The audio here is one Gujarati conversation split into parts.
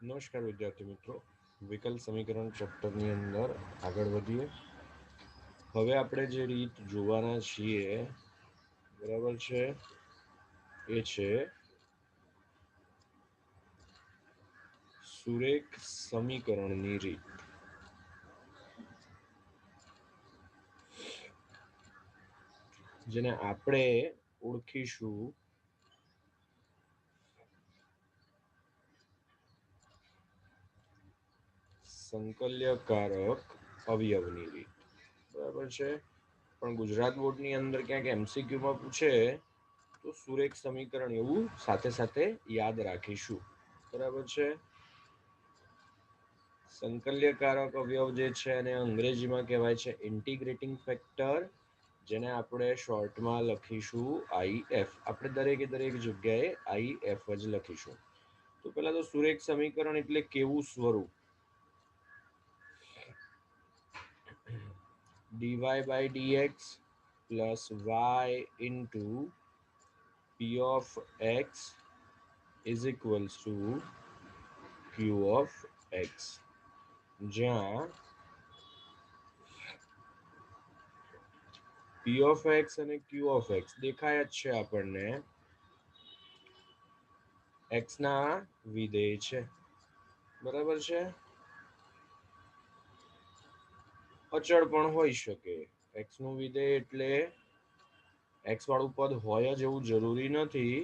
નમસ્કાર વિદ્યાર્થી મિત્રો, વિકલ સમીકરણ ચેપ્ટરની અંદર આગળ વધીએ. હવે આપણે જે રીત જોવાના છીએ, બરાબર છે, એ છે સુરેખ સમીકરણની રીત. જેને આપણે ઓળખીશું સંકલ્યકારક અવયવની રીત. બરાબર છે, પણ ગુજરાત બોર્ડની અંદર ક્યાંક MCQમાં પૂછે તો સુરેખ સમીકરણ એવું સાથે સાથે યાદ રાખીશું. બરાબર છે. સંકલ્યકારક અવયવ જે છે એને અંગ્રેજીમાં કહેવાય છે ઇન્ટિગ્રેટિંગ ફેક્ટર, જેને આપણે શોર્ટમાં લખીશું IF. આપણે દરેકે દરેક જગ્યાએ IF જ લખીશું. તો પહેલા તો સુરેખ સમીકરણ એટલે કેવું સ્વરૂપ? dy by dx plus y into p of x is equals to q of x, જ્યાં p of x અને q of x દેખાય જ છે આપણને, x ના વિધેય છે. બરાબર છે. અચળ પણ હોઈ શકે. x નું વિધેય એટલે x વાળું પદ હોય જ એવું જરૂરી નથી,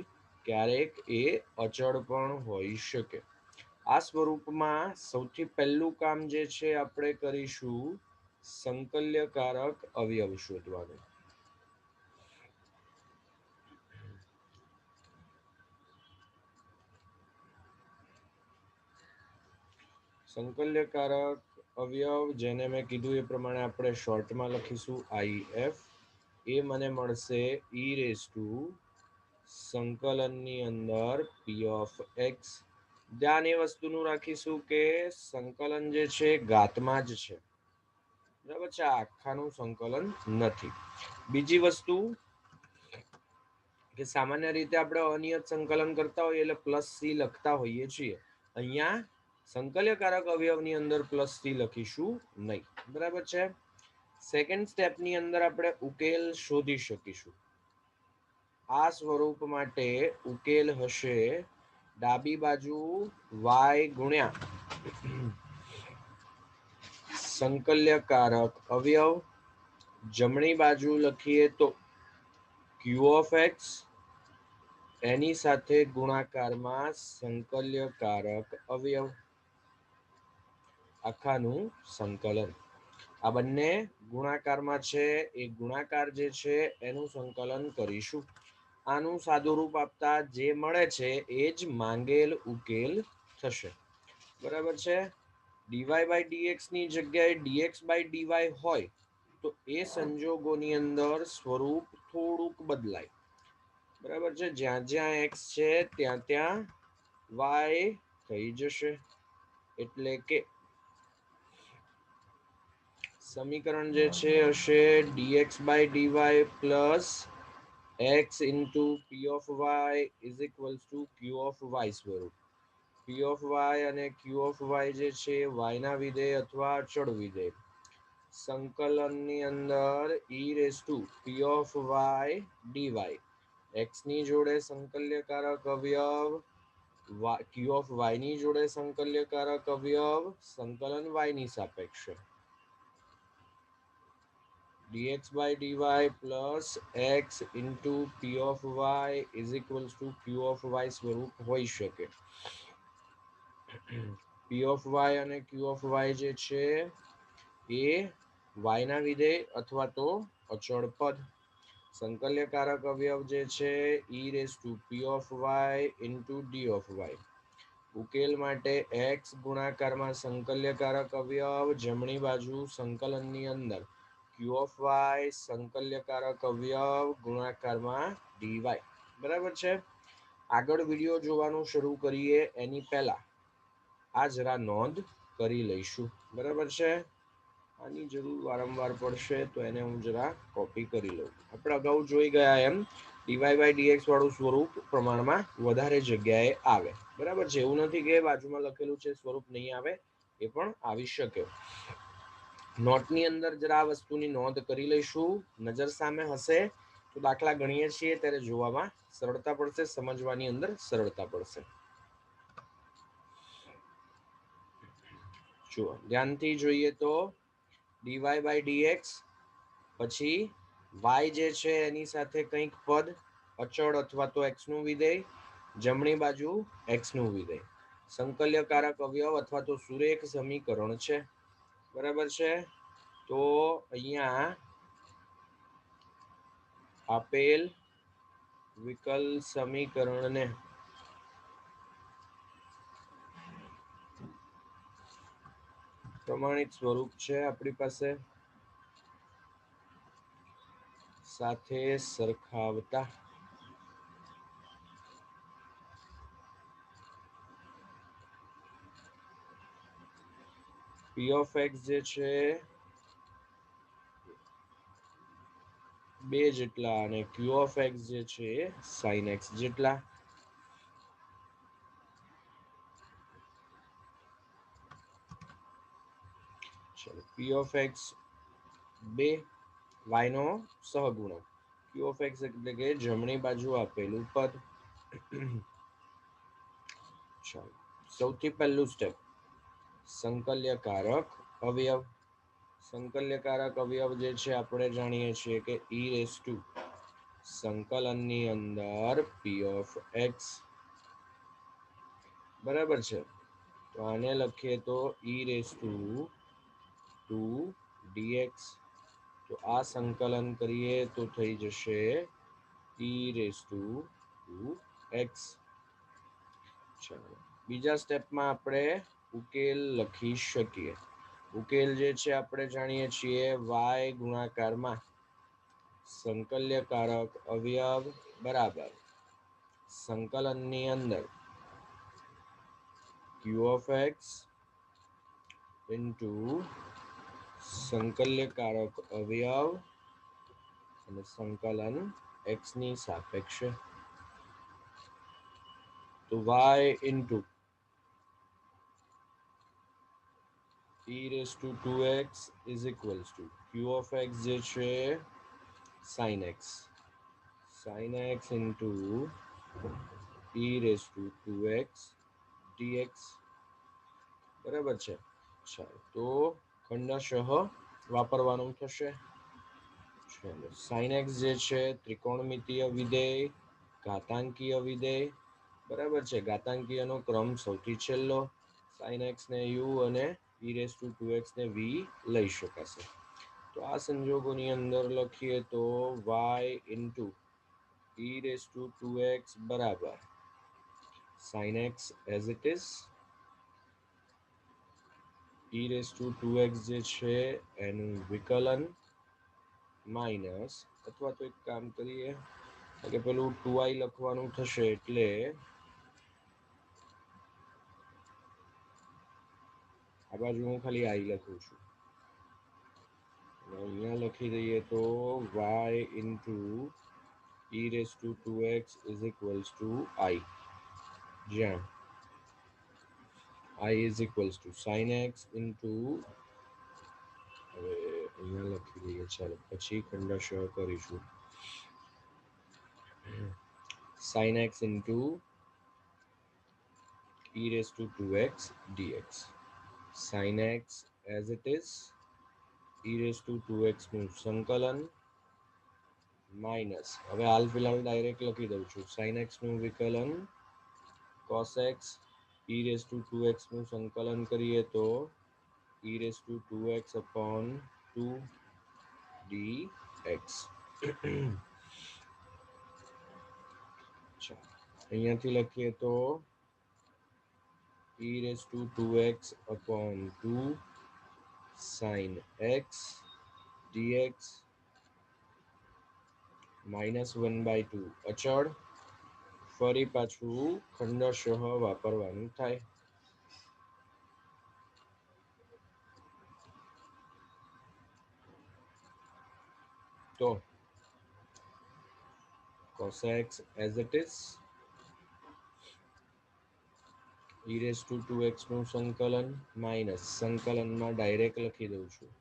ક્યારેક એ અચળ પણ હોઈ શકે. આ સ્વરૂપમાં સૌથી પહેલું કામ જે છે આપણે કરીશું સંકલ્યકારક અવયવ શોધવાનું. સંકલ્યકારક અવયવ, જેને મેં કીધું એ પ્રમાણે આપણે શોર્ટમાં લખીશું IF. એ મને મળશે e રેઝ ટુ સંકલનની અંદર p ઓફ x. ધ્યાન એ વસ્તુનું રાખીશું કે સંકલન જે છે ઘાતમાં જ છે. બરાબર છે, આ આખાનું સંકલન નથી. બીજી વસ્તુ કે સામાન્ય રીતે આપણે અનિયત સંકલન કરતા હોઈએ એટલે પ્લસ c લખતા હોઈએ છીએ. અહીંયા સંકલ્યકારક અવયવની અંદર પ્લસ c લખીશું નહીં. બરાબર છે. સેકન્ડ સ્ટેપની અંદર આપણે ઉકેલ શોધી શકીશું. આ સ્વરૂપ માટે ઉકેલ હશે ડાબી બાજુ y ગુણ્યા સંકલ્યકારક અવયવ, જમણી બાજુ લખીએ તો q of x, એની સાથે ગુણાકારમાં સંકલ્યકારક અવયવ, આખાનું સંકલન. આ બંને ગુણાકારમાં છે, એ ગુણાકાર જે છે એનું સંકલન કરીશું. આનું સાદું રૂપ આપતા જે મળે છે એ જ માંગેલ ઉકેલ થશે. બરાબર છે. dy by dx ની જગ્યાએ dx by dy હોય તો એ સંજોગોની અંદર સ્વરૂપ થોડુંક બદલાય. બરાબર છે. જ્યાં જ્યાં x છે ત્યાં ત્યાં y થઈ જશે. એટલે કે સમીકરણ જે છે હશે dx by dy plus x into p of y is equals to q of y સ્વરૂપ. p of y અને q of y જે છે y ના વિધેય અથવા અચળ વિધેય. સંકલનની અંદર e raise to p of y dy, x ની જોડે સંકલ્યકારક અવયવ, q of y ની જોડે સંકલ્યકારક અવયવ, સંકલન y ની સાપેક્ષે. dx by dy plus x into p of y is equals to q of y સ્વરૂપ હોઈ શકે. p of y અને q of y જે છે એ y ના વિધેય અથવા તો અચળ પદ. સંકલ્યકારક અવયવ જે છે e raise to p of y into d of y. ઉકેલ માટે x ગુણાકારમાં સંકલ્યકારક અવયવ, જમણી બાજુ સંકલનની અંદર q of y સંકલ્યકારક અવયવ ગુણાકારમાં dy. બરાબર છે. આગળ વિડીયો જોવાનું શરૂ કરીએ એની પહેલા આ જરા નોંધ કરી લઈશું. બરાબર છે. આની જરૂર વારંવાર પડશે તો એને હું જરા કોપી કરી લઉં. આપણે અગાઉ જોઈ ગયા એમ dy by dx વાળું સ્વરૂપ પ્રમાણમાં વધારે જગ્યાએ આવે. બરાબર છે, એવું નથી કે બાજુમાં લખેલું છે સ્વરૂપ નહીં આવે, એ પણ આવી શકે. નોટની અંદર જરા આ વસ્તુની નોંધ કરી લઈશું. નજર સામે હશે તો દાખલા ગણીએ છીએ ત્યારે જોવામાં સરળતા પડશે, સમજવાની અંદર સરળતા પડશે. જુઓ ધ્યાનથી જોઈએ તો dy બાય dx, પછી y જે છે એની સાથે કંઈક પદ અચળ અથવા તો x નું વિધેય, જમણી બાજુ x નું વિધેય, સંકલ્યકારક અવયવ અથવા તો સુરેખ સમીકરણ છે. બરાબર છે. તો અહીંયા આપેલ વિકલ સમીકરણને પ્રમાણિત સ્વરૂપ છે આપણી પાસે, સાથે સરખાવતા p of x જે છે 2 જેટલા અને q of x જે છે sin x જેટલા. ચલો p of x 2, y નો સહગુણક, q of x એટલે કે જમણી બાજુ આપેલું પદ. ચાલો સૌથી પહેલું સ્ટેપ, સંકલ્યકારક અવયવ. સંકલ્યકારક અવયવ જે છે આપણે જાણીએ છીએ કે e રેસ ટુ સંકલનની અંદર p of x. બરાબર છે. તો આને લખીએ તો e રેસ ટુ 2 dx. તો આ સંકલન કરીએ તો થઈ જશે e રેસ ટુ 2x. ચાલો બીજા સ્ટેપમાં આપણે ઉકેલ લખી શકીએ. ઉકેલ જે છે આપણે જાણીએ છીએ y ગુણાકારમાં સંકલ્યકારક અવયવ બરાબર સંકલનની અંદર q of x ઇન્ટુ સંકલ્યકારક અવયવ અને સંકલન x ની સાપેક્ષે. તો y into e raised to 2x is equals to q of x જે છે sin x, sin x into e raised to 2x dx. બરાબર છે. ચાલો તો ખંડશઃ વાપરવાનું થશે. ચાલો sin x જે છે ત્રિકોણમિતીય વિધેય, ઘાતાંકીય વિધેય. બરાબર છે, ઘાતાંકીયનો ક્રમ સૌથી છેલ્લો. sin x ને u અને e raised to 2x ને v લઈ શકાશે. તો આ સંજોગોની અંદર લખીએ તો y into e raised to 2x બરાબર sin x as it is, e raised to 2x જે છે એનું વિકલન માઇનસ, અથવા તો એક કામ કરીએ કે પેલું 2i લખવાનું થશે એટલે આ બાજુ હું ખાલી i લખું છું. અહીંયા લખી દઈએ તો y into e raised to 2x is equals to i, જ્યાં i is equals to sin x into, હવે અહીંયા લખી દઈએ ચાલો પછી ખંડશઃ કરીશું, sin x into e raised to 2x dx. sin x as it is, e raised to 2x નું સંકલન માઇનસ, હવે હાલ ફિલહાલ ડાયરેક્ટ લખી દઉં છું, sin x નું વિકલન cos x, e raised to 2x નું સંકલન કરીએ તો e raised to 2x upon 2 dx. અહીંયાથી લખીએ તો e raised to 2x upon 2 sin x dx minus 1/2 અચળ. ફરી પાછું ખંડશઃ વાપરવાનું થાય. તો cos x as it is, e raise to 2x નું સંકલન માઇનસ સંકલનમાં ડાયરેક્ટ લખી દઉં છું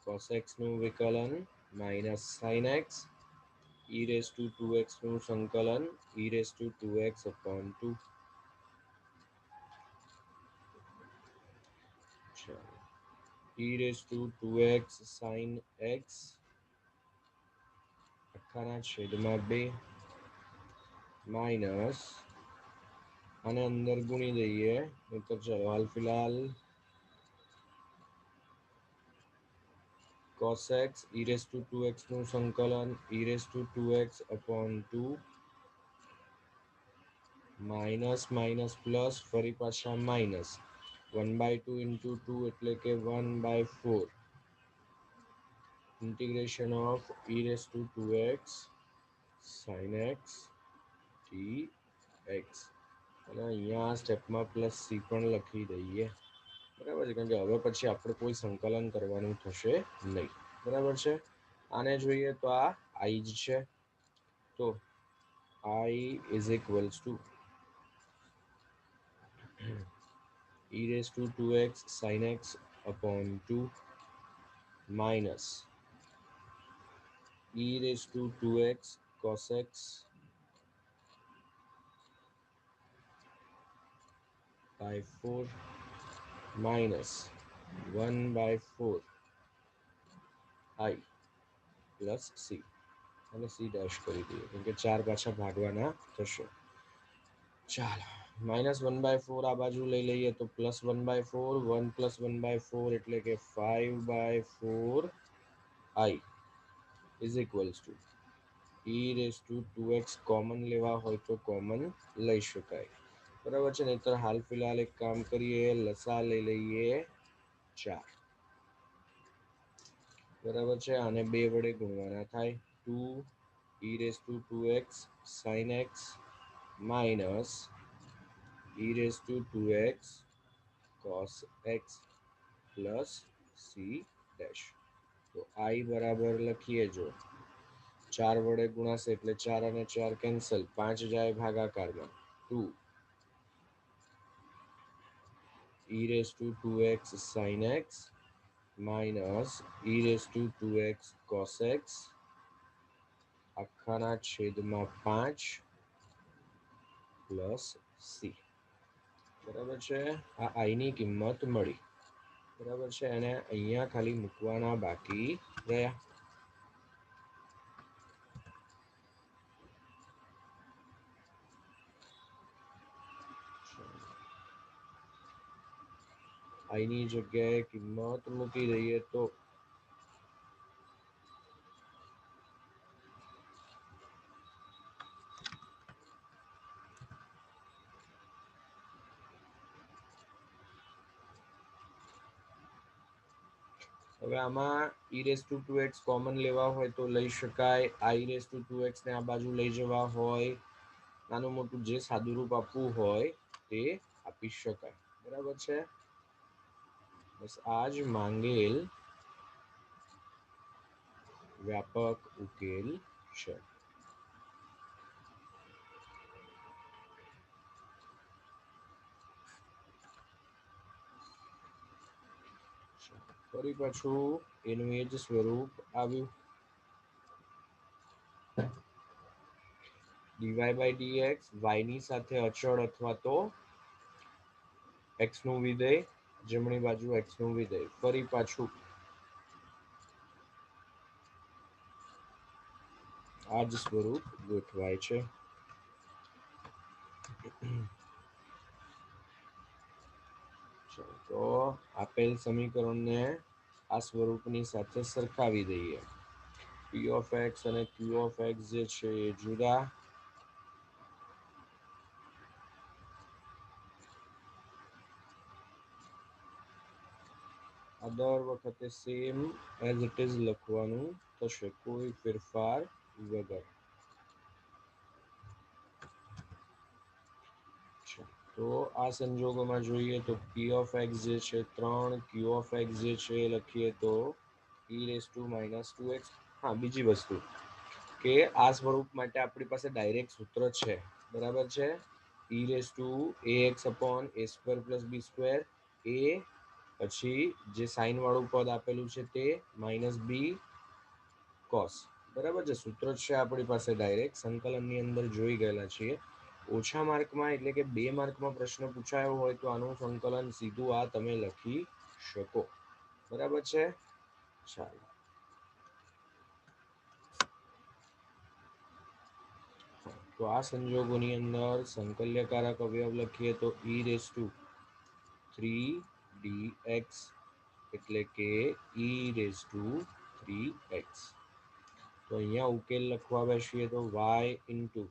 cos x નું વિકલન minus sin x e raise to 2x નું સંકલન e raise to 2x upon 2 e raise to 2x sin x આખાના છેદમાં 2 માઇનસ આને અંદર ગુણી દઈએ તો ચલો હાલ ફિલહાલ cos x e raised to 2x નું સંકલન e raised to 2x upon 2 minus minus plus ફરી પાછા માઇનસ 1/2 into 2 એટલે કે 1/4 integration of e raised to 2x sin x dx અને અહીંયા સ્ટેપમાં પ્લસ c પણ લખી દઈએ બરાબર છે કારણ કે હવે પછી આપણે કોઈ સંકલન કરવાનું થશે નહીં બરાબર છે આને જોઈએ તો આ i જ છે તો i is equals to e raised to 2x sin x upon 2 minus e raised to 2x cos x by 4 minus 1/4 i plus c અને c ડેશ કરી દઈએ કેમ કે 4 પાછા ભાગવાના થશે ચાલો -1/4 આ બાજુ લઈ લઈએ તો +1/4 1 + 1/4 એટલે કે 5/4 i is equals to e raised to 2x common લેવા હોય તો કોમન લઈ શકાય બરાબર છે નહીતર હાલ ફિલહાલ એક કામ કરીએ લસા લઈ લઈએ 4 બરાબર છે આને 2 વડે ગુણવાના થાય 2 e raised to 2x sin x minus e raised to 2x cos x plus c dash તો i બરાબર લખીએ જો 4 વડે ગુણાશે એટલે 4 અને 4 કેન્સલ 5 જાય ભાગાકારમાં 2 e raised to 2x sin x minus e raised to 2x cos x આખાના છેદમાં 5 પ્લસ c બરાબર છે આ i ની કિંમત મળી બરાબર છે અને અહીંયા ખાલી મૂકવાના બાકી રહ્યા i ની જગ્યાએ કિંમત મૂકી દઈએ તો હવે આમાં e raised to 2x common લેવા હોય તો લઈ શકાય i raised to 2x ને આ બાજુ લઈ જવા હોય નાનું મોટું જે સાદુરૂપ આપવું હોય તે આપી શકાય બરાબર છે બસ આ જ માંગેલ વ્યાપક ઉકેલ છે ફરી પાછું એનું એ જ સ્વરૂપ આવ્યું dy/dx y ની સાથે અચળ અથવા તો x નું વિધેય જમણી બાજુ x નું વિધેય ફરી પાછું આ જ સ્વરૂપ ગોઠવાય છે તો આપેલ સમીકરણને આ સ્વરૂપની સાથે સરખાવી દઈએ p of x અને q of x જે છે એ જુદા આ દર વખતે સેમ એઝ ઇટ ઇઝ લખવાનું થશે કોઈ ફેરફાર વગર તો આ સંજોગોમાં જોઈએ તો p of x જે છે 3 q of x જે છે એ લખીએ તો e raised to -2x હા બીજી વસ્તુ કે આ સ્વરૂપ માટે આપણી પાસે ડાયરેક્ટ સૂત્ર છે બરાબર છે e raise to ax upon a square plus b square a પછી જે સાઇન વાળું પદ આપેલું છે તે માઇનસ બી કોસ, બરાબર છે. સૂત્ર છે આપણી પાસે ડાયરેક્ટ સંકલનની અંદર જોઈ ગયેલા છીએ. ઓછા માર્કમાં એટલે કે 2 માર્કમાં પ્રશ્ન પૂછાયો હોય તો આનું સંકલન સીધું આ તમે લખી શકો, બરાબર છે. ચાલો, તો આ સંજોગોની અંદર સંકલ્યકારક અવયવ લખીએ તો e રેઝ ટુ 3dx એટલે કે e રેઝ ટુ 3x. તો અહીંયા ઉકેલ લખવા બેસીએ તો y into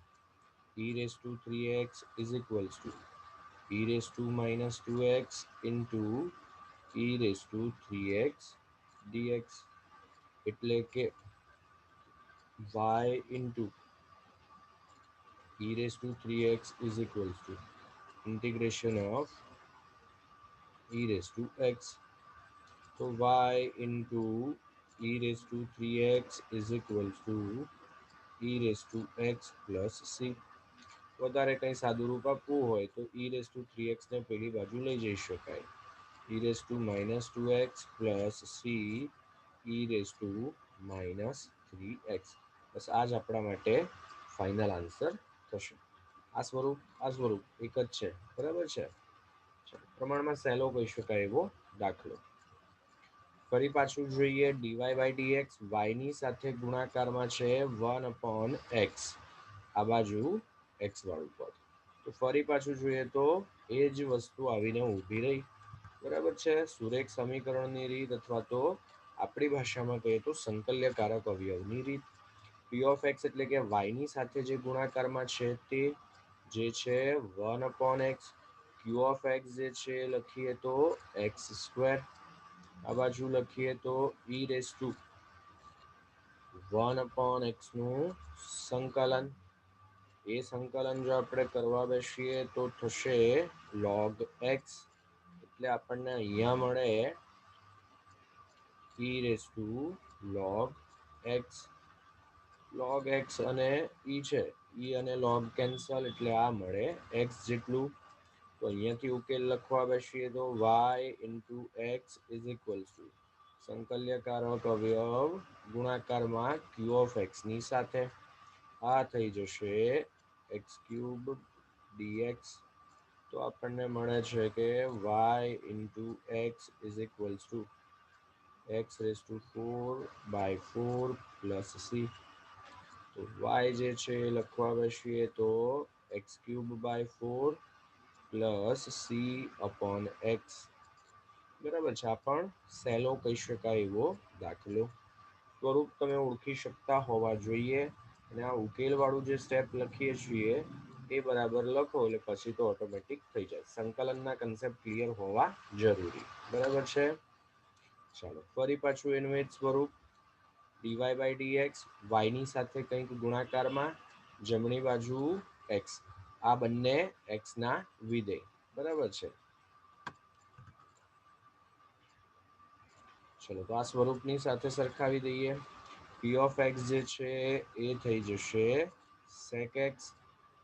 e raise to 3x is equals to e raise to minus 2x into e raise to 3x dx એટલે કે y into e raised to 3x is equals to integration of e raised to x. So y into e raised to 3x is equals to e raised to x plus c. વધારે કંઈ સાદું રૂપ આપવું હોય તો e raised to 3x ને પેલી બાજુ લઈ જઈ શકાય. e raised to minus 2x plus c e raised to minus 3x. બસ આ જ આપણા માટે ફાઇનલ આન્સર થશે. આ સ્વરૂપ એક જ છે, બરાબર છે. પ્રમાણમાં સહેલો કહી શકાય એવો દાખલો. ફરી પાછું જોઈએ, ડીવાય બાય ડીએક્સ વાયની સાથે ગુણાકારમાં છે 1/x, આ બાજુ એક્સ વાળું પદ. તો ફરી પાછું જોઈએ તો એ જ વસ્તુ આવીને ઊભી રહી, બરાબર છે. સુરેખ સમીકરણની રીત અથવા તો આપણી ભાષામાં કહીએ તો સંકલ્યકારક અવયવની રીત. પી ઓફ એક્સ એટલે કે વાયની સાથે જે ગુણાકારમાં છે તે જે છે 1/x. ક્યુ ઓફ એક્સ જે છે લખીએ તો એક્સ સ્ક્વેર, આ બાજુ લખીએ તો e રેઝ ટુ 1/x નું સંકલન. એ સંકલન જો આપણે કરવા બેસીએ તો થશે log x, એટલે આપણને અહીંયા મળે e raise to log x. log x અને e છે, e અને log કેન્સલ એટલે આ મળે x જેટલું. તો અહીંયાથી ઉકેલ લખવા બેસીએ તો y into x is equals to સંકલ્યકારક અવયવ ગુણાકારમાં ક્યુ ઓફ એક્સની સાથે આ થઈ જશે એક્સ ક્યુબ ડીએક્સ. તો આપણને મળે છે કે y into x is equals to x raise to 4/4 plus c. તો y જે છે લખવા બેસીએ તો x cube by 4 plus c upon x, બરાબર છે. આ પણ સહેલો કહી શકાય એવો દાખલો. સ્વરૂપ તમે ઓળખી શકતા હોવા જોઈએ, અને આ ઉકેલ વાળું જે સ્ટેપ લખીએ છીએ એ બરાબર લખો એટલે પછી તો ઓટોમેટિક થઈ જાય. સંકલનના કન્સેપ્ટ ક્લિયર હોવા જરૂરી, બરાબર છે. ચાલો, ફરી પાછું એનું એ જ સ્વરૂપ, ડીવાય બાય ડીએક્સ વાયની સાથે કંઈક ગુણાકારમાં, જમણી બાજુ એક્સ, આ બંને એક્સના વિધેય, બરાબર છે. ચલો, તો આ સ્વરૂપની સાથે સરખાવી દઈએ. પી ઓફ એક્સ જે છે એ થઈ જશે sec x,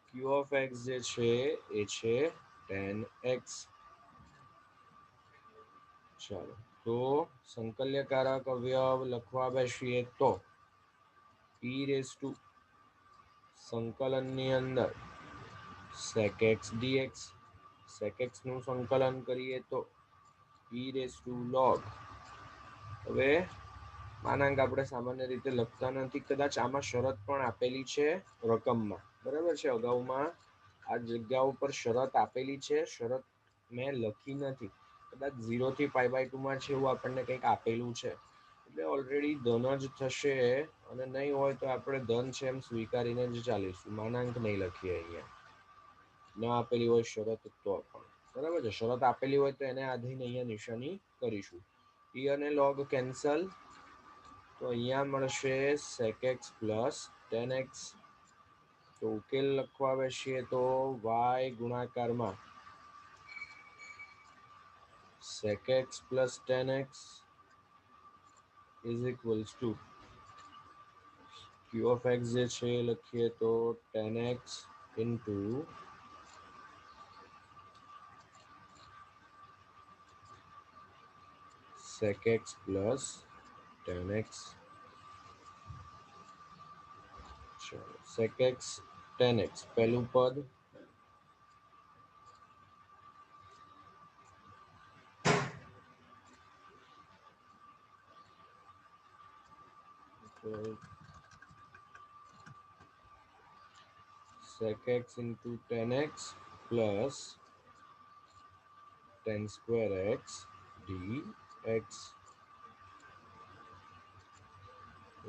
Q of x જે છે એ છે tan x. ચાલો, તો સંકલ્યકારક અવયવ લખવા બેસીએ તો e રેઝ ટુ સંકલનની અંદર sec x dx, sec x નું સંકલન કરીએ તો e રેઝ ટુ log. હવે માનાંક આપણે સામાન્ય રીતે લખતા નથી, કદાચ આમાં શરત પણ આપેલી છે રકમમાં, બરાબર છે. અગાઉમાં આ જગ્યા ઉપર શરત આપેલી છે, શરત મેં લખી નથી, કદાચ 0 થી π/2 માં છે એવું આપણને કંઈક આપેલું છે, એટલે ઓલરેડી ધન જ થશે. અને નહીં હોય તો આપણે ધન છે એમ સ્વીકારીને જ ચાલીશું, માનાંક નહીં લખીએ. અહીંયા ન આપેલી હોય શરત તો પણ, બરાબર છે. શરત આપેલી હોય તો એને આધીન અહીંયા નિશાની કરીશું. e અને log કેન્સલ, તો અહીંયા મળશે sec x plus tan x. તો ઉકેલ લખવા બેસીએ તો y ગુણાકારમાં sec x plus tan x is equals two Q of x જે છે લખીએ તો tan x into sec x plus tan x. चलो sec x tan x पहलू पद sec x into tan x plus tan square x dx.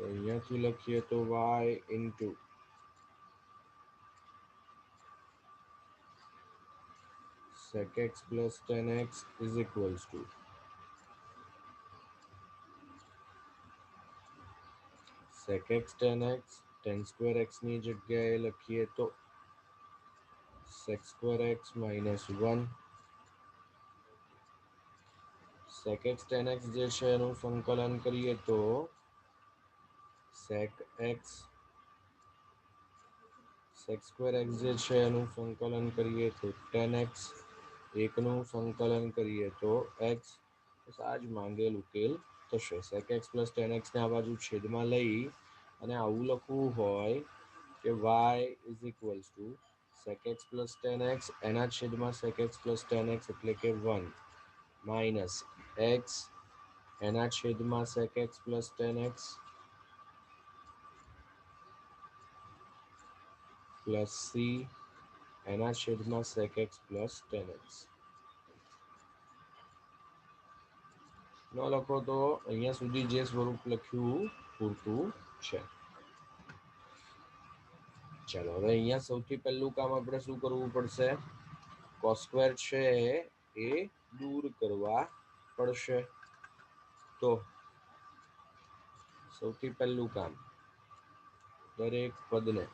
અહીંયાથી લખીએ તો y into sec x plus tan x is equals to sec x tan x, tan square x ની જગ્યાએ લખીએ તો sec square x minus 1. sec x tan x જે છે એનું સંકલન કરીએ તો sec x sec square x જે છે એનું સંકલન કરીએ તો tan x, એકનું સંકલન કરીએ તો x. આ જ માંગેલ ઉકેલ થશે. sec x plus tan x ને આ બાજુ છેદમાં લઈ અને આવું લખવું હોય કે y is equals to sec x plus tan x એના છેદમાં sec x plus tan x એટલે કે 1 માઇનસ x એના છેદમાં sec x plus tan x plus c એના છેદમાં sec x plus tan x. ન લખો તો અહીંયા સુધી જે સ્વરૂપ લખ્યું પૂરતું છે. ચાલો હવે અહીંયા સૌથી પહેલું કામ આપણે શું કરવું પડશે? cos સ્ક્વેર છે એ દૂર કરવા પડશે. તો સૌથી પહેલું કામ દરેક પદને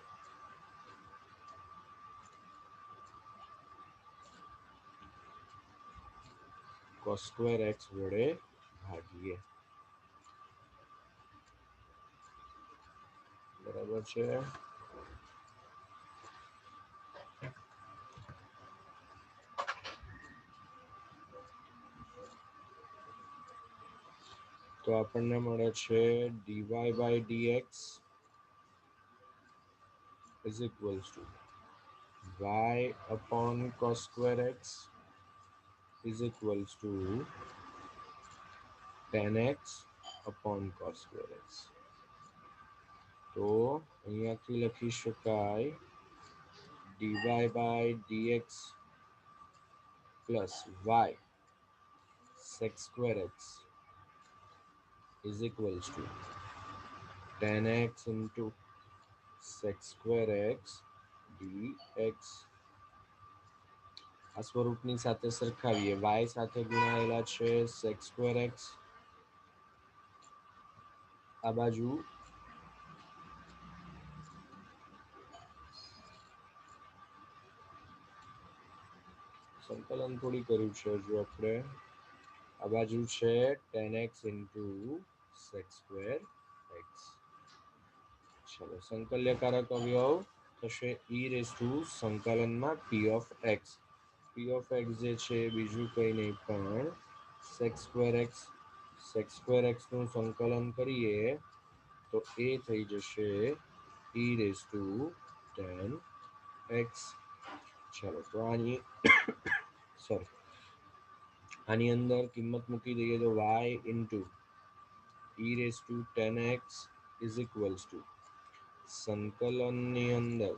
cos સ્ક્વેર x વડે ભાગીએ. બરાબર છે. તો આપણને મળે છે dy by dx is equals to y upon cos square x is equals to tan x upon cos square x. તો અહીંયાથી લખી શકાય dy by dx plus y sec square x is equals to tan x into sec square x dx. આ સ્વરૂપની સાથે સરખાવીએ. y સાથે ગુણાયેલા છે sec square x, આ બાજુ સંકલન થોડી કર્યું છે જો આપણે. આ બાજુ છે tan x into sec square x. ચલો સંકલ્યકારક અવયવ થશે e raised to સંકલનમાં p of x. p of x જે છે બીજું કંઈ નહીં પણ sec square x. sec square x નું સંકલન કરીએ તો એ થઈ જશે e raised to tan x. ચલો તો આની સોરી આની અંદર કિંમત મૂકી દઈએ તો y into e raised to tan x is equals to સંકલનની અંદર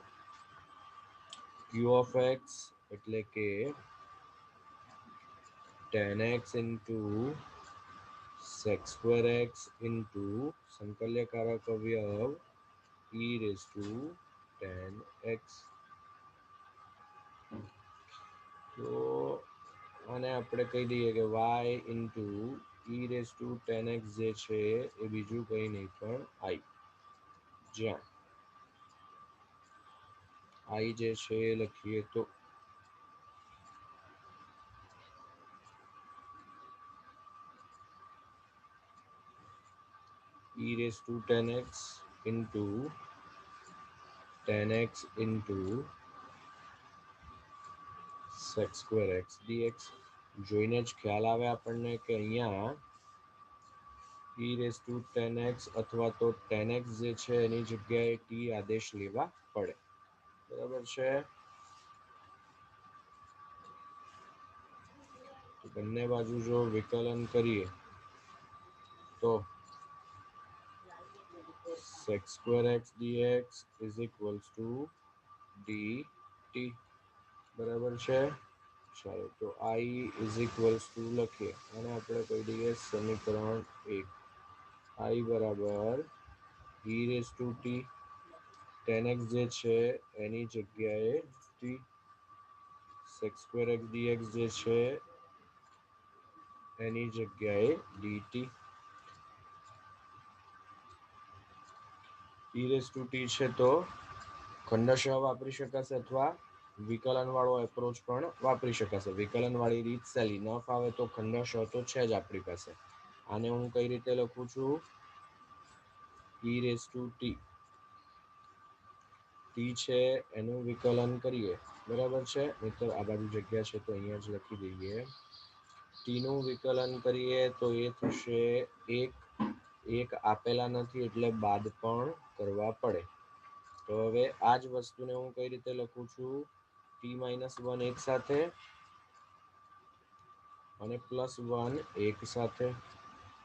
q of x એટલે કે tan x into sec square x into સંકલ્યકારક અવયવ e raised to tan x. તો આને આપણે કહી દઈએ કે y into e raised to tan x જે છે એ બીજું કંઈ નહીં પણ i. જ્યાં i જે છે એ લખીએ તો e raised to tan x into tan x into sec square x dx. જોઈને જ ખ્યાલ આવે આપણને કે અહીંયા e રેઝ ટુ 10x અથવા તો 10x જે છે એની જગ્યાએ t આદેશ લેવા પડે. બરાબર છે. તો બંને બાજુ જો વિકલન કરીએ તો sec square x dx is equals to dt. બરાબર છે. ચાલો તો I is equals to લખીએ અને આપણે કહી દઈએ સમીકરણ 1 I બરાબર e raise to t 10x જે છે એની જગ્યાએ t sec square x dx જે છે એની જગ્યાએ dt. e raise to t છે તો ખંડશઃ વાપરી શકાશે અથવા વિકલન વાળો એપ્રોચ પણ વાપરી શકાશે. વિકલન વાળી રીત સહેલી ન ફાવે તો ખંડશઃ તો છે જ આપણી પાસે. આને હું કઈ રીતે લખું છું? e રેઝ ટુ t છે એનું વિકલન કરીએ. બરાબર છે. નહીતર આ બાજુ જગ્યા છે તો અહીંયા જ લખી દઈએ. t નું વિકલન કરીએ તો એ થશે એક આપેલા નથી એટલે બાદ પણ કરવા પડે. તો હવે આ જ વસ્તુને હું કઈ રીતે લખું છું? t-1 એક સાથે અને +1 એક સાથે.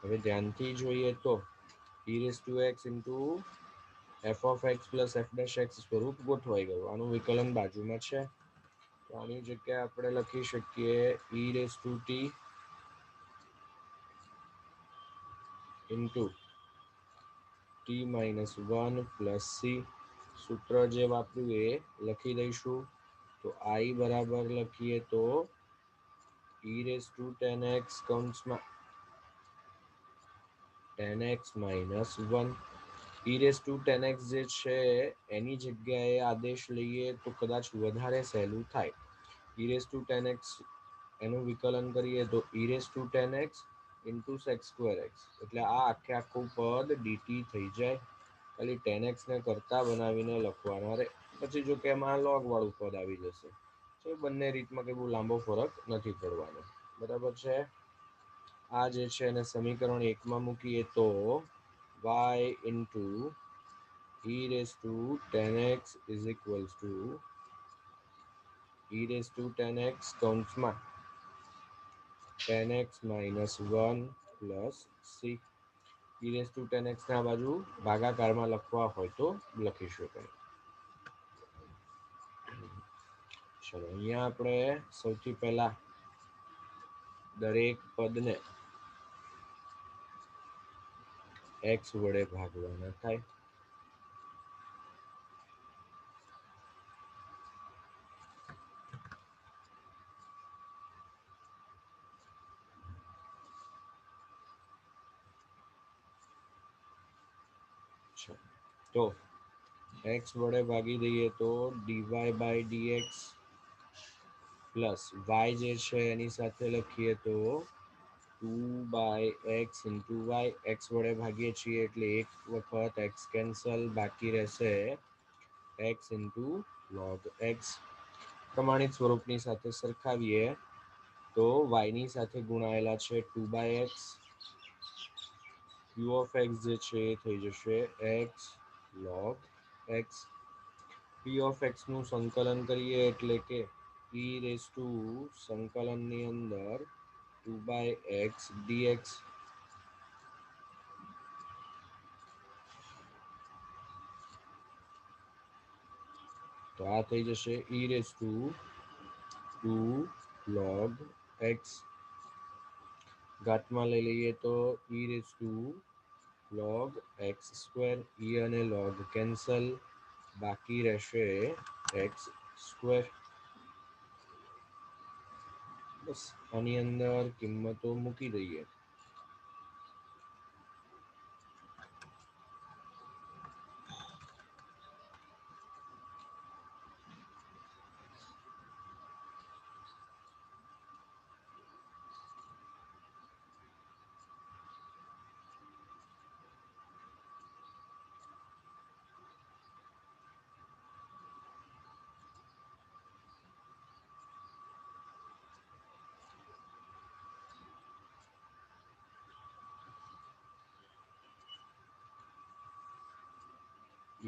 હવે ધ્યાનથી જોઈએ તો e raise to x into f of x plus f dash x સ્વરૂપ ગોઠવાઈ ગયું. આનું વિકલન બાજુમાં છે તો આની જગ્યાએ આપણે લખી શકીએ e raise to t into t-1 plus c. સૂત્ર જે વાપર્યું એ લખી દઈશું. તો I બરાબર લખીએ તો e રેઝ ટુ 10x કૌંસમાં 10x minus 1. e raise to 10x જે છે એની જગ્યાએ આદેશ લઈએ તો કદાચ વધારે સહેલું થાય. e રેઝ ટુ 10x એનું વિકલન કરીએ તો e raise to 10x into sec square x એટલે આ આખે આખું પદ dt થઈ જાય. ખાલી 10x ને કરતા બનાવીને લખવાના રે. પછી જો કે એમાં log વાળું પદ આવી જશે. તો બંને રીતમાં કઈ બહુ લાંબો ફરક નથી પડવાનો. બરાબર છે. આ જે છે એને સમીકરણ 1 માં મૂકીએ તો y into e raise to 10x is equals to e raise to 10x કૌંસમાં 10x minus 1 plus c. e raise to 10x ને આ બાજુ ભાગાકારમાં લખવા હોય તો લખી શકાય. ચલો અહીંયા આપણે સૌથી પહેલા દરેક પદને x વડે ભાગવાના થાય. તો x વડે ભાગી દઈએ તો dy by dx plus y જે છે એની સાથે લખીએ તો 2 by x into y. x વડે ભાગીએ છીએ એટલે એક વખત x કેન્સલ, બાકી રહેશે x into log x. પ્રમાણિત સ્વરૂપની સાથે સરખાવીએ તો y ની સાથે ગુણાયેલા છે 2 by x. q of x જે છે એ થઈ જશે x log x. p of x નું સંકલન કરીએ એટલે કે e રેઝ ટુ સંકલનની અંદર 2 by x dx. તો આ થઈ જશે e raise to 2 log x. ઘાતમાં લઈ લઈએ તો e raise to log x square. e અને log કેન્સલ, બાકી રહેશે x સ્ક્વેર. બસ આની અંદર કિંમતો મૂકી દઈએ.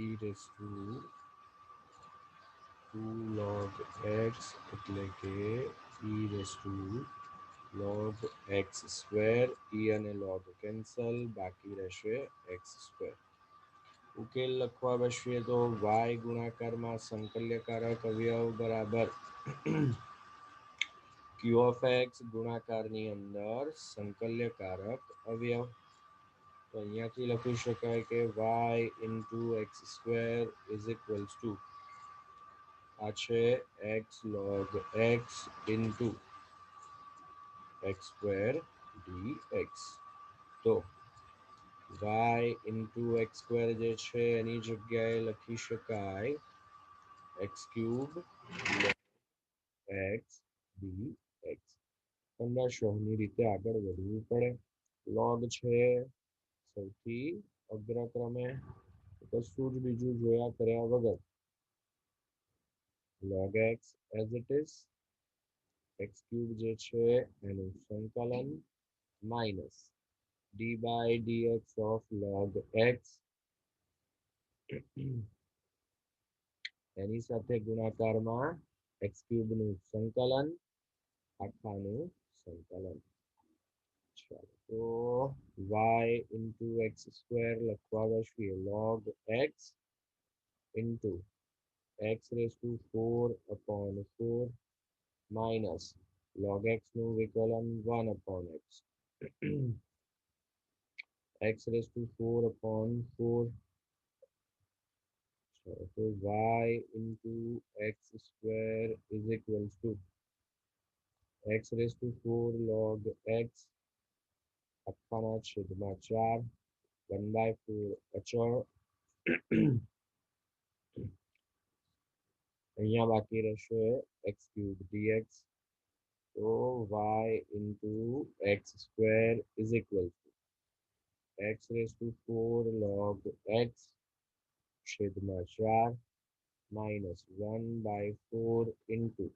e raise to 2 log x એટલે કે e raise to log x square e અને log કેન્સલ બાકી રહેશે x સ્ક્વેર ઉકેલ લખવા બેસીએ તો y ગુણાકારમાં સંકલ્યકારક અવયવ બરાબર q of x ગુણાકારની અંદર સંકલ્યકારક અવયવ તો અહીંયાથી લખી શકાય કે y into x square is equals two આ છે x log x into x square dx તો y ઇન્ટુ એક્સ સ્ક્વેર જે છે એની જગ્યાએ લખી શકાય એક્સ ક્યુબ એક્સ dx અંદાજની રીતે આગળ વધવું પડે log છે સૌથી અગ્રક્રમે કશું જ બીજું જોયા કર્યા વગર log x as it is x cube જે છે એનું સંકલન minus d by dx of log x એની સાથે ગુણાકારમાં x ક્યુબ નું સંકલન આખાનું સંકલન ચાલો તો y into x સ્ક્વેર લખવા બેસીએ log x into x raised to 4 upon 4 minus log x નું વિકલન 1 upon x x raised to 4 upon 4 so y into x square is equals to x raised to 4 log x આખાના છેદમાં 4 1/4 અચળ અહીંયા બાકી રહેશે x cube dx તો y into x square is equal to x raised to 4 log x છેદમાં 4 minus 1/4 into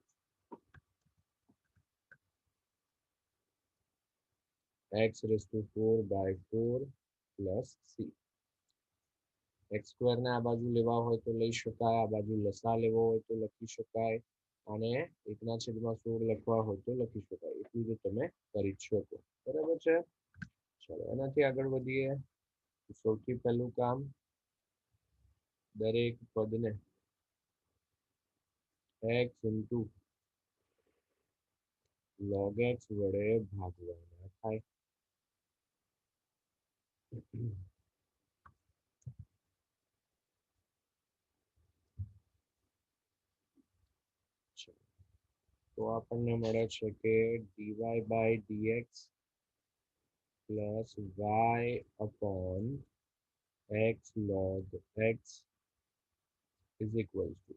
x raised to 4 by 4 plus c x square ને આ બાજુ લેવા હોય તો લઈ શકાય આ બાજુ લસા લેવો હોય તો લખી શકાય અને 1/16 લખવા હોય તો લખી શકાય એટલું જ તમે કરી શકો બરાબર છે ચાલો એનાથી આગળ વધીએ સૌથી પહેલું કામ દરેક પદને x into log x વડે ભાગવાના થાય તો આપણને મળે છે કે dy by dx plus y upon x log x is equal to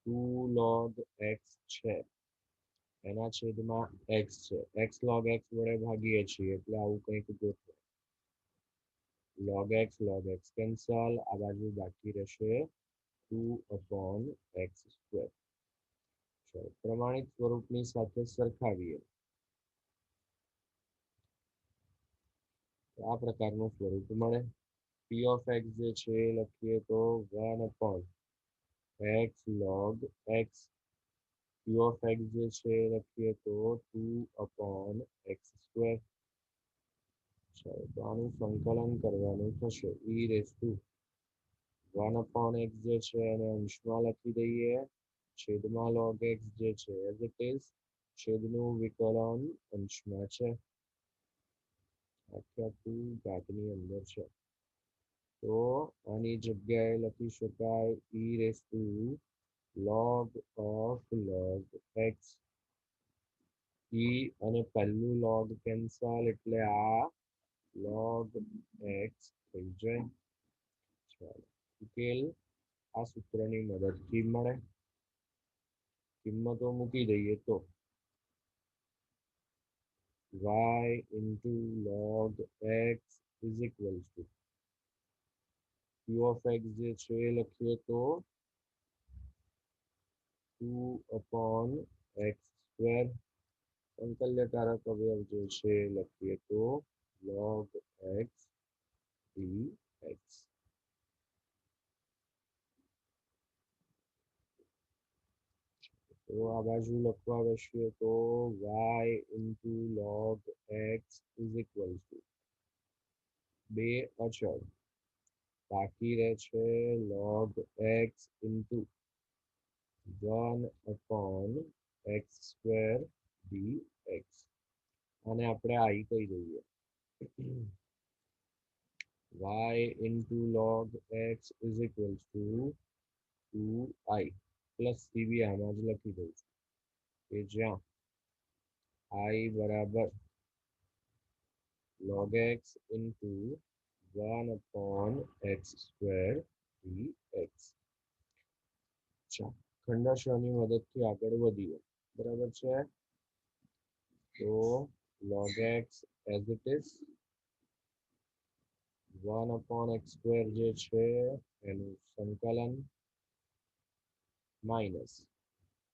2 log x છે એના છેદમાં x છે x log x વડે ભાગીએ છીએ એટલે આવું કંઈક ગોઠવો log x કેન્સલ આ બાજુ બાકી રહેશે 2 upon x સ્ક્વેર ચાલો પ્રમાણિત સ્વરૂપની સાથે સરખાવીએ આ પ્રકારનું સ્વરૂપ મળે p of x જે છે લખીએ તો 1 upon x log x q of x જે છે લખીએ તો 2 upon x સ્ક્વેર ચાલો તો આનું સંકલન કરવાનું થશે e raise to 1 upon x જે છે એને અંશમાં લખી દઈએ છેદમાં log x જે છે as it is છેદનું વિકલન અંશમાં છે આખું ઘાતની અંદર છે તો આની જગ્યાએ લખી શકાય e raise to log of log x e અને પહેલું log કેન્સલ એટલે આ log x થઈ જાય ચાલો ઉકેલ આ સૂત્રની મદદથી મળે કિંમતો મૂકી દઈએ તો y into log x is equals to q of x જે છે લખીએ તો 2 upon x સ્ક્વેર સંકલ્યકારક અવયવ જે છે લખીએ તો log x dx તો આ બાજુ લખવા બેસીએ તો y into log x is equal two બે અચળ બાકી રહે છે log x into 1 x square dx આને આપણે i કહી દઈએ y into log x is equals to 2i plus CB આમાં જ લખી દઉં છું કે જ્યાં i બરાબર log x into 1 x square dx ખંડાશયની મદદથી આગળ વધીએ બરાબર છે તો log x as it is 1 x square જે છે એનું સંકલન માઇનસ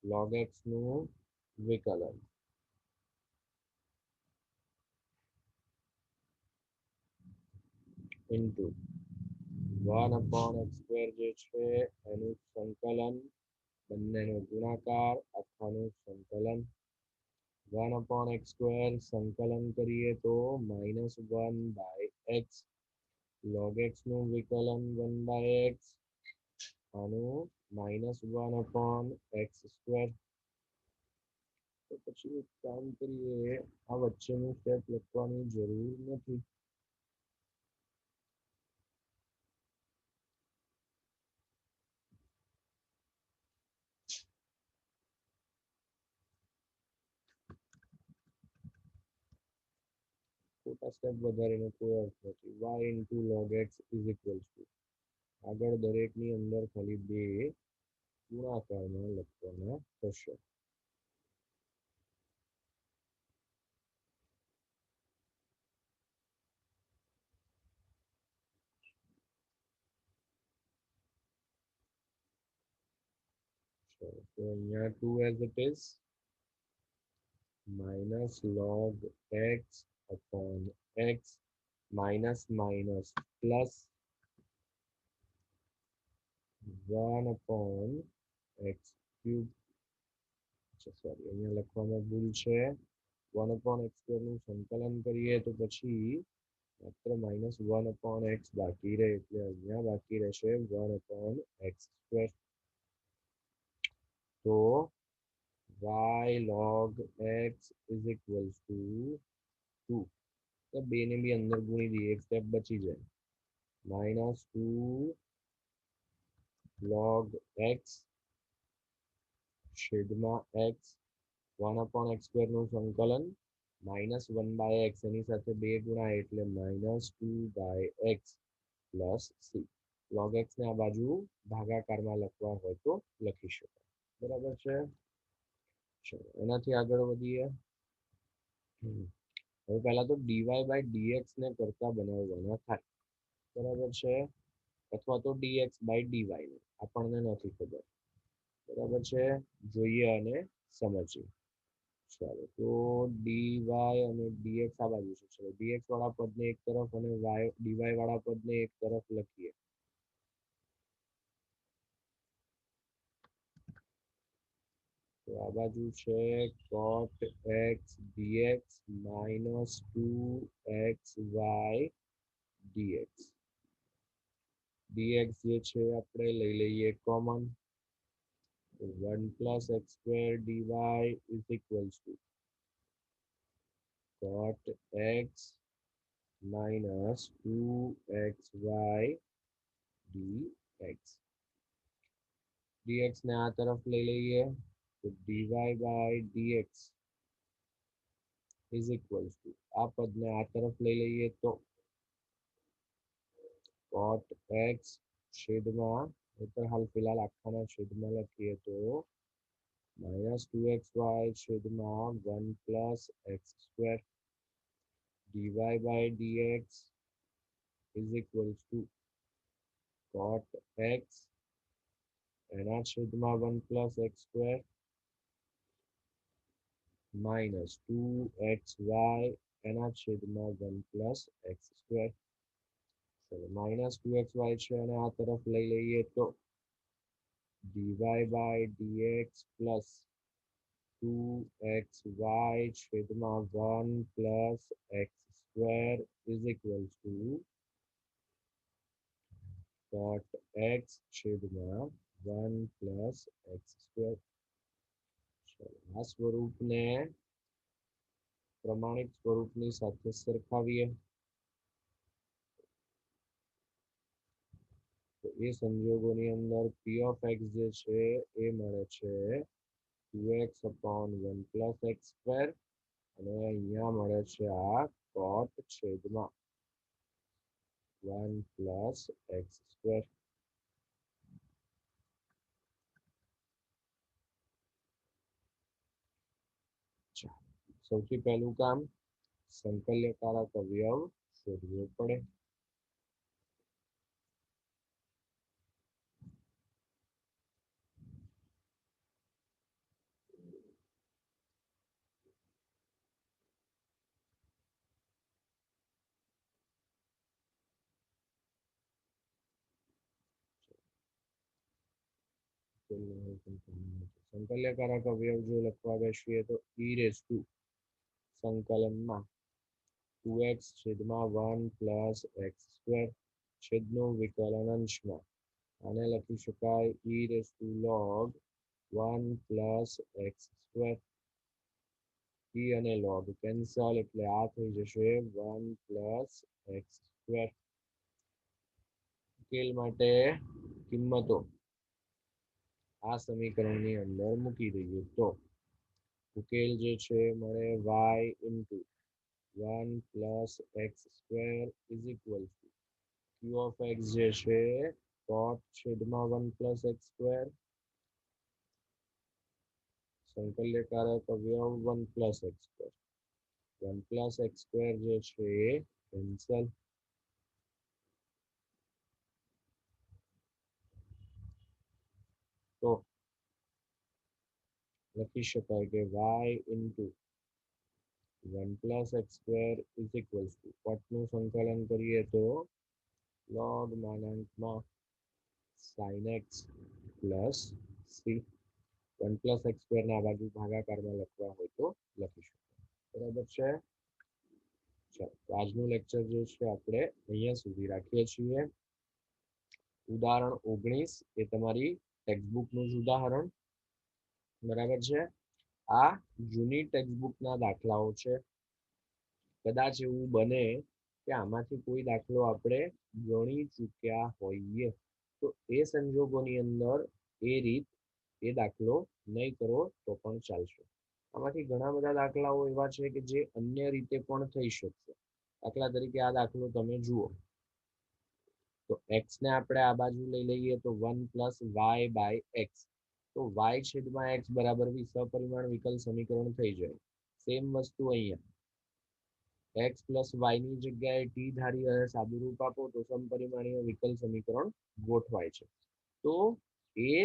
log x નું વિકલન ઇન્ટુ 1 x square જે છે એનું સંકલન બંનેનો ગુણાકાર અથવાનું સંકલન 1 x square સંકલન કરીએ તો -1/x log x નું વિકલન 1/x આનું -1/x square તો પછી એક કામ કરીએ આ વચ્ચેનું સ્ટેપ લખવાની જરૂર નથી ખોટા સ્ટેપ વધારીને કોઈ અર્થ નથી y into log x is equals to આગળ દરેકની અંદર ખાલી બે ગુણાકારમાં લખવાના થશે તો અહીંયા 2 as it is minus log x upon x minus minus plus 1 upon x cube sorry અહીંયા લખવામાં ભૂલ છે 1 upon x square નું સંકલન કરીએ તો પછી માત્ર -1 upon x બાકી રહે એટલે અહીંયા બાકી રહેશે 1 upon x square તો y log x is equals to 2 તો બેને બી અંદર ગુણી દઈએ એક સ્ટેપ બચી જાય -2 log x છેદમાં x 1 upon x square નું સંકલન -1/x એની સાથે બે ગુણાય એટલે -2/x plus c log x ને આ બાજુ ભાગાકારમાં લખવા હોય તો લખી શકાય બરાબર છે ચલો એનાથી આગળ વધીએ હવે પહેલા તો dy/dx ને કરતા બનાવવાના થાય બરાબર છે અથવા તો dx/dy ને આપણને નથી ખબર બરાબર છે જોઈએ અને સમજીએ ચાલો તો dy અને dx આ બાજુ છે ચલો dx વાળા પદને એક તરફ અને dy વાળા પદને એક તરફ લખીએ તો આ બાજુ છે cot x dx -2xy dx dx જે છે આપણે લઈ લઈએ common 1 plus x square dy is equals to cot x minus 2xy dx dx ને આ તરફ લઈ લઈએ તો dy by dx is equals to આ પદને આ તરફ લઈ લઈએ તો cot x છેદમાં નહીતર હાલ ફિલહાલ આખાના છેદમાં લખીએ તો -2xy છેદમાં 1 plus x square dy by dx is equals to cot x એના છેદમાં 1 plus x square minus 2xy એના છેદમાં 1 plus x square ચલો -2xy છે અને આ તરફ લઈ લઈએ તો dy by dx plus 2xy છેદમાં 1 plus x square is equal two cot x છેદમાં 1 પ્લસ એક્સ સ્ક્વેર. આ સ્વરૂપને પ્રમાણિત સ્વરૂપની સાથે સરખાવીએ તો એ સંજોગોની અંદર p of x જે છે એ મળે છે 2x upon 1 plus x square અને અહીંયા મળે છે આ cot છેદમાં 1 plus x square. સૌથી પહેલું કામ સંકલ્યકારક અવયવ શોધવો પડે. સંકલ્યકારક અવયવ જો લખવા બેસીએ તો e raised to સંકલનમાં 2x છેદમાં 1 પ્લસ એક્સ સ્ક્વેર છેદનું વિકલન અંશમાં આને લખી શકાય e raised to log 1 plus x square. e અને log કેન્સલ એટલે આ થઈ જશે 1 પ્લસ એક્સ સ્ક્વેર. ઉકેલ માટે કિંમતો આ સમીકરણની અંદર મૂકી દઈએ તો ઉકેલ જે છે મળે y into 1 plus x square is equal two q of x જે છે cot છેદમાં 1 પ્લસ એક્સ સ્ક્વેર સંકલ્યકારક અવયવ 1 plus x square 1 plus x square જે છે કેન્સલ. તો લખી શકાય કે y into 1 plus x square is equal to કોટનું સંકલન કરીએ તો log માનાંકમાં sin x plus c 1 plus x square ના બાજુ ભાગાકારમાં લખવા હોય તો લખી શકાય. બરાબર છે. ચાલો તો આજનું લેક્ચર જે છે આપણે અહીંયા સુધી રાખીએ છીએ. ઉદાહરણ 19 એ તમારી ટેક્સ્ટબુકનું જ ઉદાહરણ. બરાબર છે. આ જૂની ટેક્સ્ટબુકના દાખલાઓ છે. કદાચ એવું બને કે આમાંથી કોઈ દાખલો આપણે ગણી ચૂક્યા હોઈએ તો એ સંજોગોની અંદર એ દાખલો નહીં કરો તો પણ ચાલશે. આમાંથી ઘણા બધા દાખલાઓ એવા છે કે જે અન્ય રીતે પણ થઈ શકશે. દાખલા તરીકે આ દાખલો તમે જુઓ તો x ને આપણે આ બાજુ લઈ લઈએ તો 1 પ્લસ વાય બાય એક્સ તો y છેદમાં x બરાબર સપરિમાણ વિકલ સમીકરણ થઈ જાય. સેમ વસ્તુ અહીંયા x પ્લસ y ની જગ્યાએ t ધારી અને સાદુરૂપ આપો તો સમપરિમાણીય વિકલ સમીકરણ ગોઠવાય છે. તો એ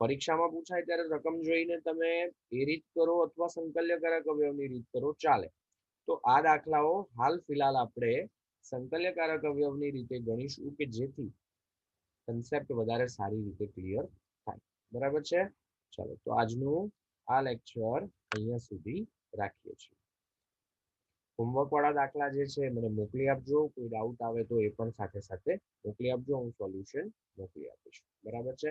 પરીક્ષામાં પૂછાય ત્યારે રકમ જોઈને તમે એ રીત કરો અથવા સંકલ્યકારક અવયવની રીત કરો ચાલે. તો આ દાખલાઓ હાલ ફિલહાલ આપણે સંકલ્યકારક અવયવની રીતે ગણીશું કે જેથી કન્સેપ્ટ વધારે સારી રીતે ક્લિયર થાય. બરાબર છે. ચાલો તો આજનું આ લેક્ચર અહીંયા સુધી રાખીએ છીએ. હોમવર્ક વાળા દાખલા જે છે મને મોકલી આપજો. કોઈ ડાઉટ આવે તો એ પણ સાથે સાથે મોકલી આપજો. હું સોલ્યુશન મોકલી આપીશ. બરાબર છે.